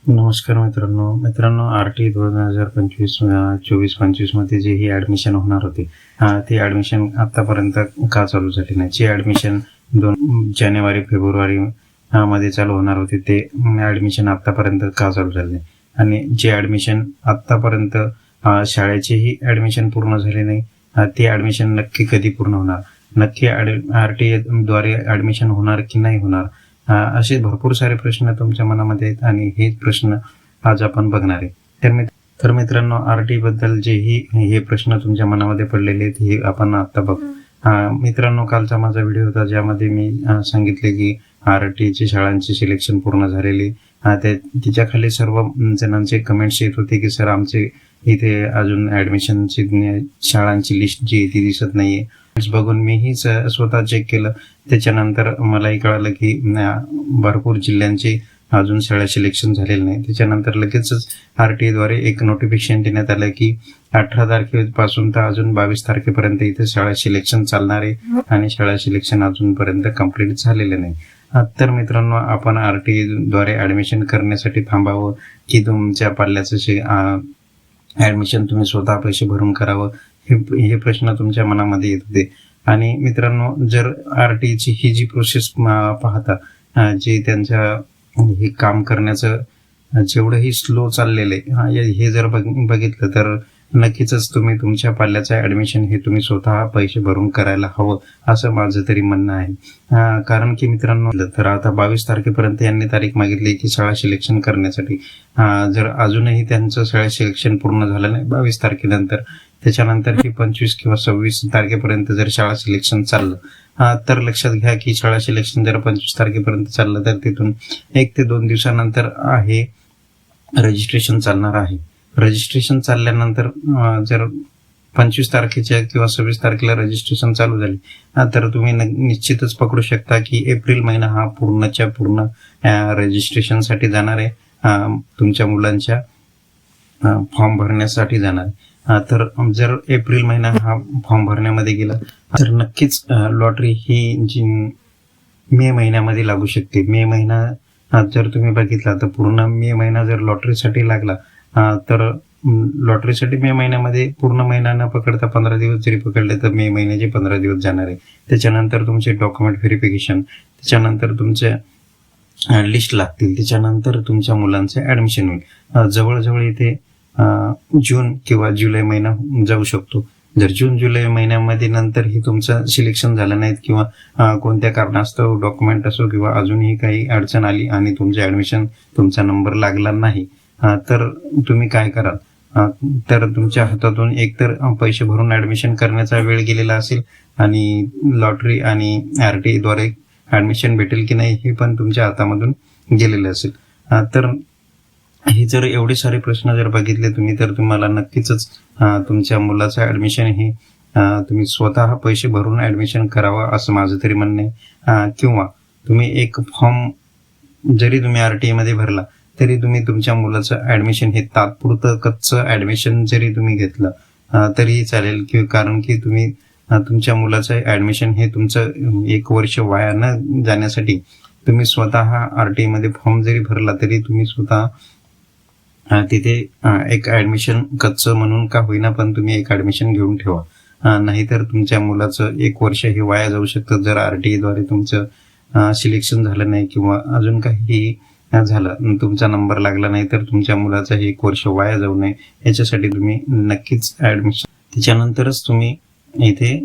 नमस्कार मित्रांनो RT 2025 24-25 मध्ये जे ही ऍडमिशन होणार होती ती ऍडमिशन आतापर्यंत का चालू झाली नाही. जी ऍडमिशन 2 जानेवारी फेब्रुवारी मध्ये चालू होणार होती ते ऍडमिशन आतापर्यंत का चालू झाले नाही. आणि जे ऍडमिशन आतापर्यंत शाळेचीही ऍडमिशन पूर्ण झाली नाही, ती ऍडमिशन नक्की कधी पूर्ण होणार, नक्की RT द्वारे ऍडमिशन होणार की नाही होणार, असे भरपूर सारे प्रश्न तुमच्या मनामध्ये आहेत आणि हेच प्रश्न आज आपण बघणार आहे. तर मित्रांनो, RT बद्दल जेही हे प्रश्न तुमच्या मनामध्ये पडलेले आहेत हे आपण आता बघू. मित्रांनो, कालचा माझा व्हिडिओ होता ज्यामध्ये मी सांगितले की RT ची शाळांची सिलेक्शन पूर्ण झालेली. तिच्या खाली सर्व जणांचे कमेंट्स येत होते की सर आमचे इथे अजून ऍडमिशनची शाळांची लिस्ट जी ती दिसत नाहीये. बघून मीही स्वतः चेक केलं. त्याच्यानंतर मलाही कळालं की भरपूर जिल्ह्यांची अजून शाळा सिलेक्शन झालेली नाही. त्याच्यानंतर लगेचच RT द्वारे एक नोटिफिकेशन देण्यात आलं की 18 तारखेपासून तर अजून 22 तारखेपर्यंत इथे शाळा सिलेक्शन चालणार आहे आणि शाळा सिलेक्शन अजूनपर्यंत कम्प्लीट झालेलं नाही. तर मित्रांनो, आपण RT द्वारे ऍडमिशन करण्यासाठी थांबावं की तुमच्या पाल्याचं ऍडमिशन तुम्ही स्वतः पैसे भरून करावं, हे प्रश्न तुमच्या मनामध्ये येत होते. आणि मित्रांनो, जर RT ची ही जी प्रोसेस पाहता जे त्यांच्या हे काम करण्याचं जेवढंही स्लो चाललेलं आहे हे जर बघितलं तर नक्कीच तुम्ही तुमच्या पाल्याचं ऍडमिशन हे तुम्ही स्वतः पैसे भरून करायला हवं असं माझं तरी म्हणणं आहे. कारण की मित्रांनो, तर आता 22 तारखेपर्यंत यांनी तारीख मागितली की शाळा सिलेक्शन करण्यासाठी. जर अजूनही त्यांचं शाळा सिलेक्शन पूर्ण झालं नाही 22 तारखेनंतर, त्याच्यानंतर ही 25 किंवा 26 तारखेपर्यंत जर शाळा सिलेक्शन चाललं तर लक्षात घ्या की शाळा सिलेक्शन जर 25 तारखेपर्यंत चाललं तर तिथून 1 ते 2 दिवसानंतर हे रजिस्ट्रेशन चालणार आहे. रजिस्ट्रेशन चालल्यानंतर जर 25 तारखेच्या किंवा 26 तारखेला रजिस्ट्रेशन चालू झाले तर तुम्ही निश्चितच पकडू शकता की एप्रिल महिना हा पूर्णच्या पूर्ण रजिस्ट्रेशनसाठी जाणार आहे, तुमच्या मुलांच्या फॉर्म भरण्यासाठी जाणार आहे. तर जर एप्रिल महिना हा फॉर्म भरण्यामध्ये गेला तर नक्कीच लॉटरी ही जी मे महिन्यामध्ये लागू शकते. मे महिना जर तुम्ही बघितला तर पूर्ण मे महिना जर लॉटरीसाठी लागला तर लॉटरीसाठी मे महिन्यामध्ये पूर्ण महिना न पकडता 15 दिवस जरी पकडले तर मे महिन्याचे 15 दिवस जाणार आहे. त्याच्यानंतर तुमचे डॉक्युमेंट व्हेरिफिकेशन, त्याच्यानंतर तुमचे लिस्ट लागतील, त्याच्यानंतर तुमच्या मुलांचे ऍडमिशन होईल. जवळजवळ इथे जून किंवा जुलै महिना जाऊ शकतो. जर जून जुलै महिन्यामध्ये नंतरही तुमचं सिलेक्शन झालं नाही किंवा कोणत्या कारणास्तव डॉक्युमेंट असो किंवा अजूनही काही अडचण आली आणि तुमचे ऍडमिशन तुमचा नंबर लागला नाही तर तुम्ही काय कराल? तर तुमच्या हातातून एकतर पैसे भरून ऍडमिशन करण्याचा वेळ गेलेला असेल आणि लॉटरी आणि RT द्वारे ऍडमिशन भेटेल की नाही हे पण तुमच्या हातामधून गेलेले असेल. तर हे जर एवढे सारे प्रश्न जर बघितले तुम्ही तर तुम्हाला नक्कीच तुमच्या मुलाचं ऍडमिशन हे तुम्ही स्वतः पैसे भरून ऍडमिशन करावं असं माझं तरी म्हणणं आहे. किंवा तुम्ही एक फॉर्म जरी तुम्ही RT मध्ये भरला तरी तुम्ही तुमच्या मुलाचं ऍडमिशन हे तात्पुरतं कच्चं ऍडमिशन जरी तुम्ही घेतलं तरीही चालेल. कारण की तुम्ही तुमच्या मुलाचं ऍडमिशन हे तुमचं 1 वर्ष वाया न जाण्यासाठी तुम्ही स्वतः RT मध्ये फॉर्म जरी भरला तरी तुम्ही स्वतः तिथे एक ऍडमिशन कच्चं म्हणून का होईना पण तुम्ही एक ऍडमिशन घेऊन ठेवा. नाहीतर तुमच्या मुलाचं 1 वर्ष हे वाया जाऊ शकतं जर RT द्वारे तुमचं सिलेक्शन झालं नाही किंवा अजून काही झालं, तुमचा नंबर लागला नाही तर तुमच्या मुलाचं हे 1 वर्ष वाया जाऊ नये याच्यासाठी तुम्ही नक्कीच ऍडमिशन त्याच्यानंतरच तुम्ही इथे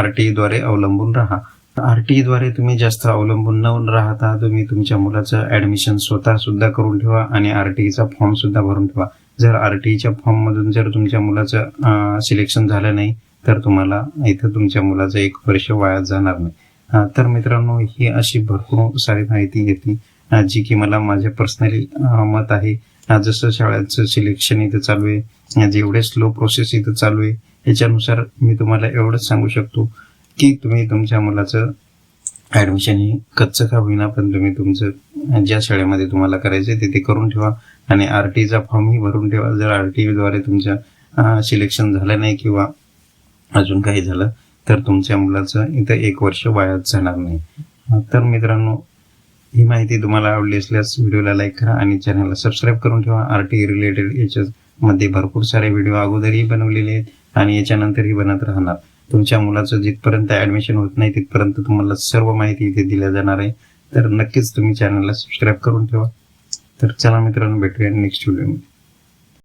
RT द्वारे अवलंबून राहा. RT द्वारे तुम्ही जास्त अवलंबून न राहता तुम्ही तुमच्या मुलाचं ऍडमिशन स्वतः सुद्धा करून ठेवा आणि RT चा फॉर्म सुद्धा भरून ठेवा. जर RT च्या फॉर्म मधून जर तुमच्या मुलाचं सिलेक्शन झालं नाही तर तुम्हाला इथं तुमच्या मुलाचं 1 वर्ष वाया जाणार नाही. तर मित्रांनो, ही अशी भरपूर सारी माहिती येते जी की मला माझ्या पर्सनली मत आहे. जसं शाळेचं सिलेक्शन इथं चालू आहे, जेवढे स्लो प्रोसेस इथं चालू आहे याच्यानुसार मी तुम्हाला एवढंच सांगू शकतो की तुम्ही तुमच्या मुलाचं ऍडमिशन हे कच्चं का होईना पण तुम्ही तुमचं ज्या शाळेमध्ये तुम्हाला करायचं तिथे करून ठेवा आणि RT चा फॉर्मही भरून ठेवा. जर RT द्वारे तुमचं सिलेक्शन झालं नाही किंवा अजून काही झालं तर तुमच्या मुलाचं इथं 1 वर्ष वायाच जाणार नाही. तर मित्रांनो, ही माहिती तुम्हाला आवडली असल्यास व्हिडिओला लाईक करा आणि चॅनलला सबस्क्राईब करून ठेवा. आरटी रिलेटेड याच्यामध्ये भरपूर सारे व्हिडिओ अगोदरही बनवलेले आहेत आणि याच्यानंतरही बनत राहणार. तुमच्या मुलाचं जिथपर्यंत ऍडमिशन होत नाही तिथपर्यंत तुम्हाला सर्व माहिती इथे दिल्या जाणार आहे. तर नक्कीच तुम्ही चॅनलला सबस्क्राईब करून ठेवा. तर चला मित्रांनो, भेटूया नेक्स्ट व्हिडिओमध्ये.